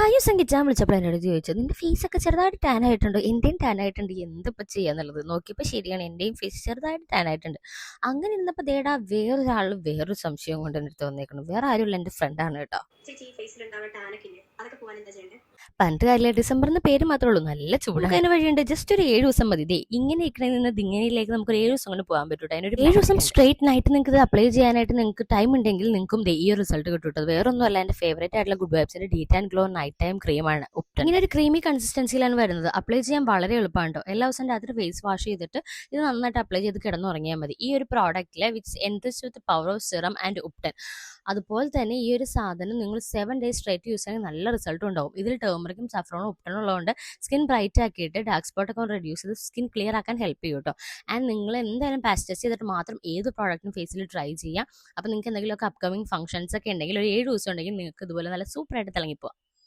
കഴിഞ്ഞ ദിവസം കിച്ചാൻ വിളിച്ചപ്പോൾ എന്നോട് ചോദിച്ചു നിന്റെ ഫേസൊക്കെ ചെറുതായിട്ട് ടാൻ ആയിട്ടുണ്ടോ? എന്റെയും ടാൻ ആയിട്ടുണ്ട്, എന്തിപ്പോൾ ചെയ്യാന്നുള്ളത് നോക്കിയപ്പോൾ ശരിയാണ്, എന്റെയും ഫേസ് ചെറുതായിട്ട് ടാൻ ആയിട്ടുണ്ട്. അങ്ങനെ ഇരുന്നപ്പോൾ ദേടാ വേറൊരാൾ വേറൊരു സംശയം കൊണ്ട് എൻ്റെ അടുത്ത് വന്നേക്കണം. വേറെ ആരുമില്ല, എൻ്റെ ഫ്രണ്ടാണ് കേട്ടോ. ചേച്ചി ഈ ഫേസിലുണ്ടാവുന്ന ടാനൊക്കെ ഇല്ലേ അതൊക്കെ പോകാൻ എന്താ ചെയ്യണ്ടേ? പണ്ട് കാര്യമില്ല, ഡിസംബറിന് പേര് മാത്രമേ ഉള്ളൂ, നല്ല ചൂട്. അതിന് വഴിയുണ്ട്, ജസ്റ്റ് ഒരു 7 ദിവസം മതി. ദേ ഇങ്ങനെ ഇരിക്കണേ നിന്ന് ദിങ്ങനിലേക്ക് നമുക്ക് ഒരു 7 ദിവസം കൊണ്ട് പോകാൻ പറ്റൂട്ടോ. അതിനൊരു 7 ദിവസം സ്ട്രേറ്റ് നൈറ്റ് നിങ്ങൾക്ക് ഇത് അപ്ലൈ ചെയ്യാനായിട്ട് നിങ്ങൾക്ക് ടൈം ഉണ്ടെങ്കിൽ നിങ്ങൾക്കും ഈ ഒരു റിസൾട്ട് കിട്ടും. വേറെ ഒന്നുമല്ല, എൻ്റെ ഫേവറേറ്റ് ആയിട്ടുള്ള ഗുഡ് വൈബ്സിന്റെ ഡീറ്റ് ആൻഡ് ഗ്ലോ നൈറ്റ് ടൈം ക്രീമാണ് ഉപ്ടൺ. ഇങ്ങനെ ഒരു ക്രീമി കൺസിസ്റ്റൻസിയിലാണ് വരുന്നത്. അപ്ലൈ ചെയ്യാൻ വളരെ എളുപ്പമാണ് കേട്ടോ. എല്ലാ ദിവസം രാത്രി ഫേസ് വാഷ് ചെയ്തിട്ട് ഇത് നന്നായിട്ട് അപ്ലൈ ചെയ്ത് കിടന്നുറങ്ങിയാൽ മതി. ഈ ഒരു പ്രോഡക്റ്റിലെ which enriched with power of serum and ubtan. അതുപോലെ തന്നെ ഈ ഒരു സാധനം നിങ്ങൾ 7 ഡേയ്സ് സ്ട്രേറ്റ് യൂസ് ചെയ്യുന്ന നല്ല റിസൾട്ട് ഉണ്ടാവും. ഇതിൽ ടേമറിക്കും സഫ്രോണും ഉപ്ടണും ഉള്ളതുകൊണ്ട് സ്കിൻ ബ്രൈറ്റ് ആക്കിയിട്ട് ഡാർക്ക് സ്പോട്ട് ഒക്കെ റെഡ്യൂസ് ചെയ്ത് സ്കിൻ ക്ലിയർ ആക്കാൻ ഹെൽപ്പ് ചെയ്യും കേട്ടോ. ആൻഡ് നിങ്ങൾ എന്തായാലും പാച്ച് ടെസ്റ്റ് ചെയ്തിട്ട് മാത്രം ഏത് പ്രോഡക്റ്റും ഫേസിൽ ട്രൈ ചെയ്യാം. അപ്പോൾ നിങ്ങൾക്ക് എന്തെങ്കിലുമൊക്കെ അപ്കമിങ് ഫംഗ്ഷൻസ് ഒക്കെ ഉണ്ടെങ്കിൽ ഒരു 7 ദിവസം ഉണ്ടെങ്കിൽ നിങ്ങൾക്ക് ഇതുപോലെ നല്ല സൂപ്പറായിട്ട് തിളങ്ങിപ്പോവാം.